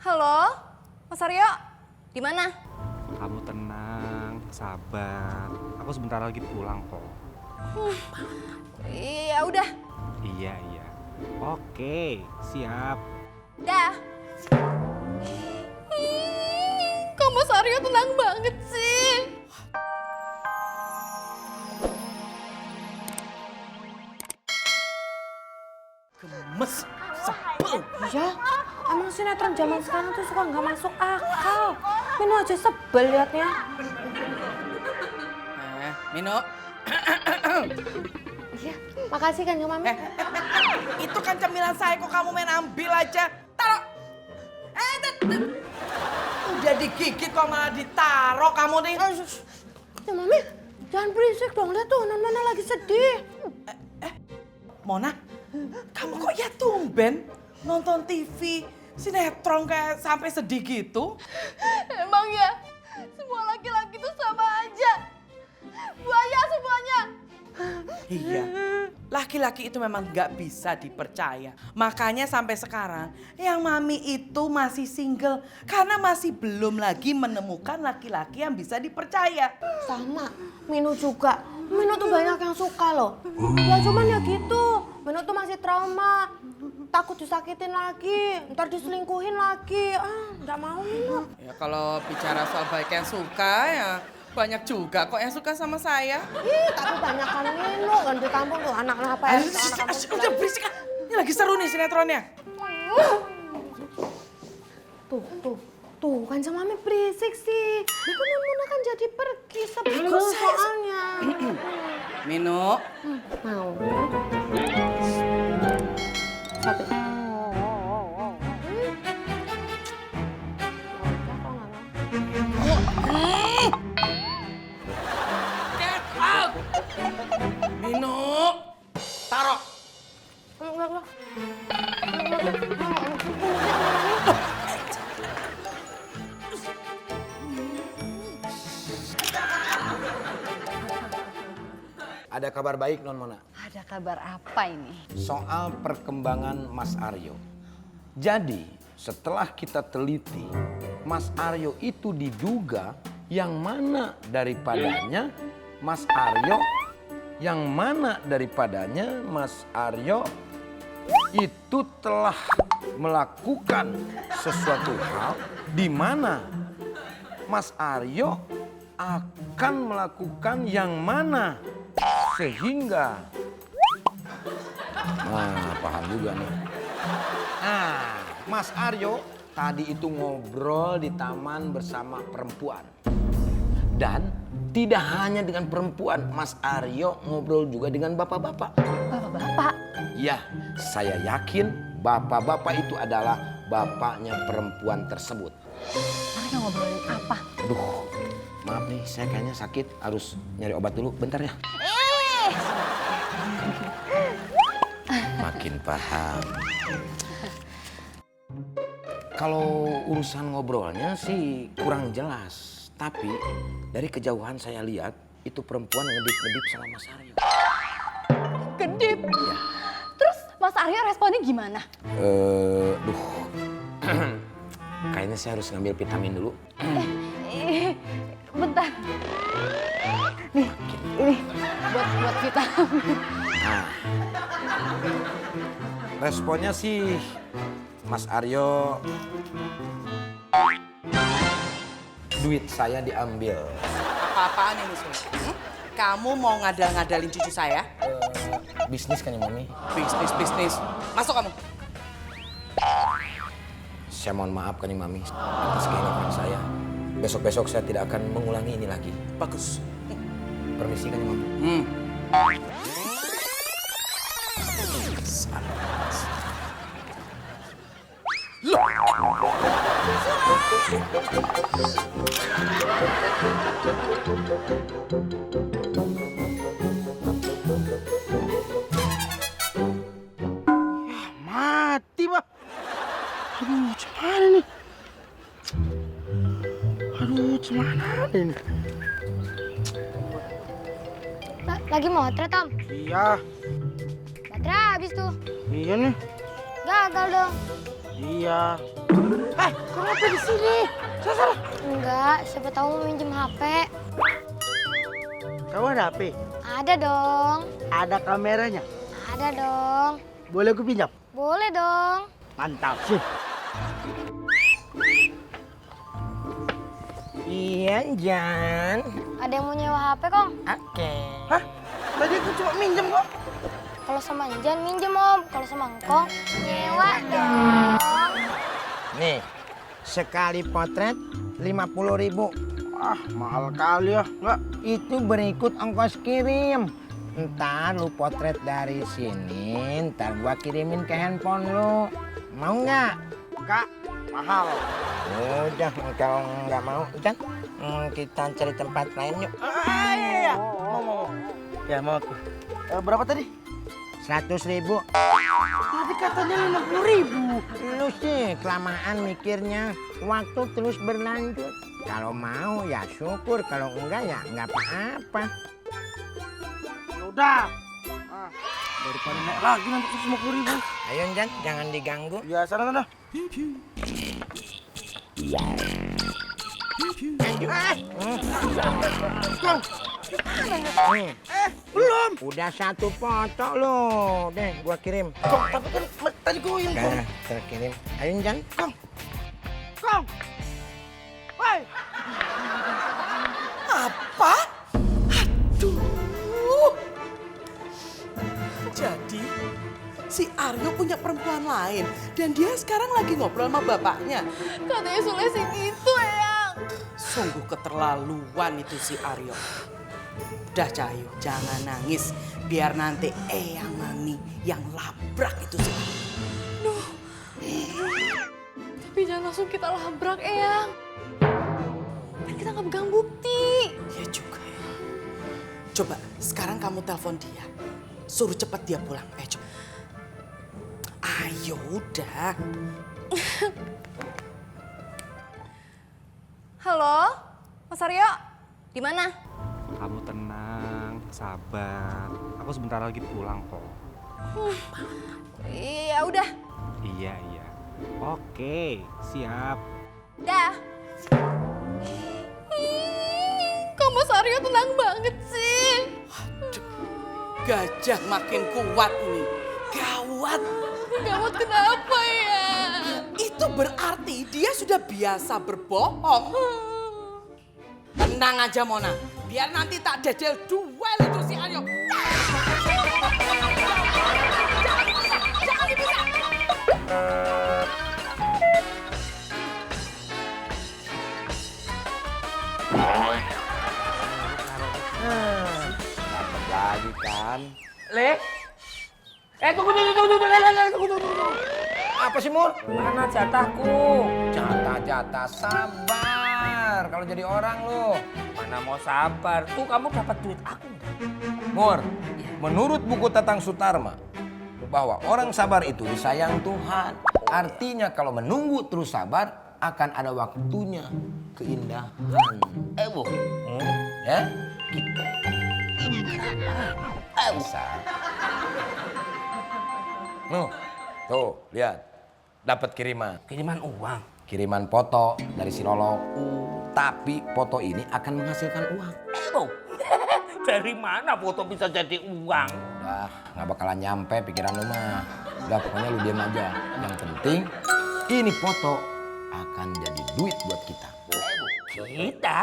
Halo, Mas Aryo, di mana? Kamu tenang, sabar. Aku sebentar lagi pulang kok. Iya udah, Iya. Oke, siap. dah. Kok Mas Aryo tenang banget sih? Gemes, sebel. Iya, emang sinetron zaman sekarang tuh suka nggak masuk akal. Mino aja sebel liatnya. Mino. Iya, makasih kan Mami. Itu kan cemilan saya, kok kamu main ambil aja. Taruh. Udah digigit kok malah ditaruh kamu nih. Ya Mami, jangan berisik dong. Lihat tuh, Nona lagi sedih. Mona, kamu kok ya tumben nonton TV sinetron kayak sampai sedih gitu? Emang ya, semua laki-laki tuh sama aja. Buaya semuanya. Iya, laki-laki itu memang nggak bisa dipercaya. Makanya sampai sekarang yang Mami itu masih single karena masih belum lagi menemukan laki-laki yang bisa dipercaya. Sama, Mino juga. Mino tuh banyak yang suka loh. Ya cuman ya gitu, Mino tuh masih trauma. Takut disakitin lagi, ntar diselingkuhin lagi. Nggak mau Mino. Ya kalau bicara soal baik yang suka ya banyak juga kok yang suka sama saya. Tapi banyak kan Mino, kan di kampung tuh anak-anak apa ya? Udah berisik kan? Ini lagi seru nih sinetronnya. Tuh kan sama Mami berisik sih. Ini kan Muna kan jadi pergi sebel soalnya. Mino, Mau. Satu. get out! Mino, taruh. Enggak. Ada kabar baik Non Mona Ada kabar apa ini? soal perkembangan Mas Aryo. Jadi setelah kita teliti, Mas Aryo itu diduga yang mana daripadanya Mas Aryo itu telah melakukan sesuatu hal di mana Mas Aryo akan melakukan yang mana sehingga paham juga nih. Mas Aryo tadi itu ngobrol di taman bersama perempuan. Dan tidak hanya dengan perempuan, Mas Aryo ngobrol juga dengan bapak-bapak. Bapak-bapak. Ya, saya yakin bapak-bapak itu adalah bapaknya perempuan tersebut. Mereka ngobrolin apa? Duh, maaf nih, saya kayaknya sakit, harus nyari obat dulu, bentar ya. Makin paham. Kalau urusan ngobrolnya sih kurang jelas, tapi dari kejauhan saya lihat itu perempuan ngedip-ngedip sama Mas Aryo. Kedip. Ya. Terus Mas Aryo responnya gimana? Kayaknya saya harus ngambil vitamin dulu. Bentar. Nih, ini buat vitamin. Nah, responnya sih Mas Aryo, duit saya diambil. Apa-apaan ini, Sus? Kamu mau ngadal-ngadalin cucu saya? Bisnis kan ya Mami? Bisnis. Masuk kamu. Saya mohon maaf kan ya Mami atas kehilapan saya. Besok-besok saya tidak akan mengulangi ini lagi. Bagus. Permisi kan ya Mami? Mati, Pak. Aduh, gimana nih? Gimana ini? Lagi motret, Om? Iya, Baterai habis tuh. iya nih. Gagal dong. Iya. Kenapa di sini? Sana. Enggak, siapa tahu mau minjem HP. Kamu ada HP? Ada dong. Ada kameranya? Ada dong. Boleh aku pinjam? Boleh dong. Mantap sih. Iya, Jan. Ada yang mau nyewa HP, Kong? Oke. Hah? Tadi aku cuma minjem kok. Kalau sama Jan minjem, Om. Kalau sama Engkong, nyewa dong. Nih, sekali potret 50.000. Ah, mahal kali ya. Enggak. Itu berikut ongkos kirim. Ntar lu potret dari sini, ntar gua kirimin ke handphone lu. Mau nggak? Kak, mahal. Udah, kalau nggak mau, Jan, kita cari tempat lain yuk. Iya. Mau. Ya, mau aku. Berapa tadi? 100.000. Tadi katanya 50.000. Lu sih kelamaan mikirnya, waktu terus berlanjut. Kalau mau ya syukur, kalau enggak ya nggak apa-apa. Udah. Daripada naik lagi nanti ke 50.000. Ayo Jan, jangan diganggu. Ya, sana. Belum. Udah satu foto lo, deh gua kirim. Kong, tapi kan tadi gue yang Nah, terkirim. Ayo Jan. Kong. Woi. Apa? Aduh. Jadi si Aryo punya perempuan lain dan dia sekarang lagi ngobrol sama bapaknya. Katanya Sule sih gitu, Eyang. Sungguh keterlaluan itu si Aryo. Udah Cahayu, jangan nangis. Biar nanti Eyang Mami yang labrak itu si Aryo. Tapi jangan langsung kita labrak, Eyang. Kan kita nggak pegang bukti. Ya juga ya. Coba sekarang kamu telepon dia. Suruh cepat dia pulang. Coba. Ayo udah. Halo, Mas Aryo, di mana? Kamu tenang, sabar. Aku sebentar lagi pulang kok. Iya udah, Iya. Oke, siap. dah. Kok Mas Aryo tenang banget sih? Gajah makin kuat ini. Gawat. Gawat kenapa ya? Itu berarti dia sudah biasa berbohong. Tenang aja Mona. Biar nanti tak dedel duel itu si Aryo. Jangan dipisah. Dapat lagi kan? Le. Tunggu. Apa sih Mur? Mana jatahku? Jatah sabar. Kalau jadi orang lu. Mana mau sabar? Tuh kamu dapat duit aku. Mur, menurut buku Tatang Sutarma, bahwa orang sabar itu disayang Tuhan. Artinya kalau menunggu terus sabar, akan ada waktunya keindahan. Bu. Ya? Gitu. Bisa. Tuh, lihat. Dapat kiriman. Kiriman uang. Kiriman foto dari si Lolo. Tapi foto ini akan menghasilkan uang. Bu. Dari mana foto bisa jadi uang? Udah, nggak bakalan nyampe pikiran lu mah. Udah, pokoknya lu diam aja. Yang penting, ini foto akan jadi duit buat kita. Kita?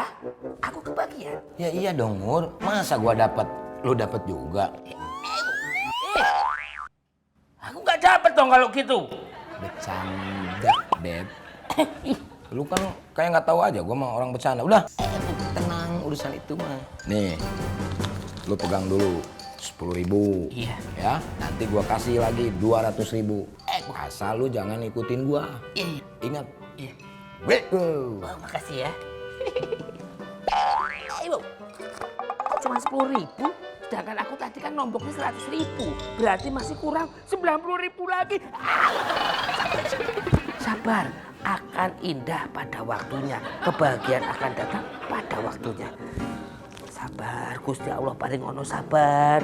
Aku kebagian. Ya iya dong, Mur. Masa gua dapat, lu dapat juga? Aku nggak dapet dong kalau gitu. Bercanda, Beb. Lu kan kayak nggak tahu aja, gua mah orang bercanda. Udah, tenang urusan itu mah. Nih, lu pegang dulu 10.000. Iya. Ya, nanti gua kasih lagi 200.000. Asal lu jangan ikutin gua. Iya. Ingat. Iya. Go. Oh, makasih ya. Ibu, cuma 10.000. Sedangkan aku tadi kan nomboknya 100.000. Berarti masih kurang 90.000 lagi. Sabar, akan indah pada waktunya. Kebahagiaan akan datang pada waktunya. Sabar, Gusti Allah paling ono sabar.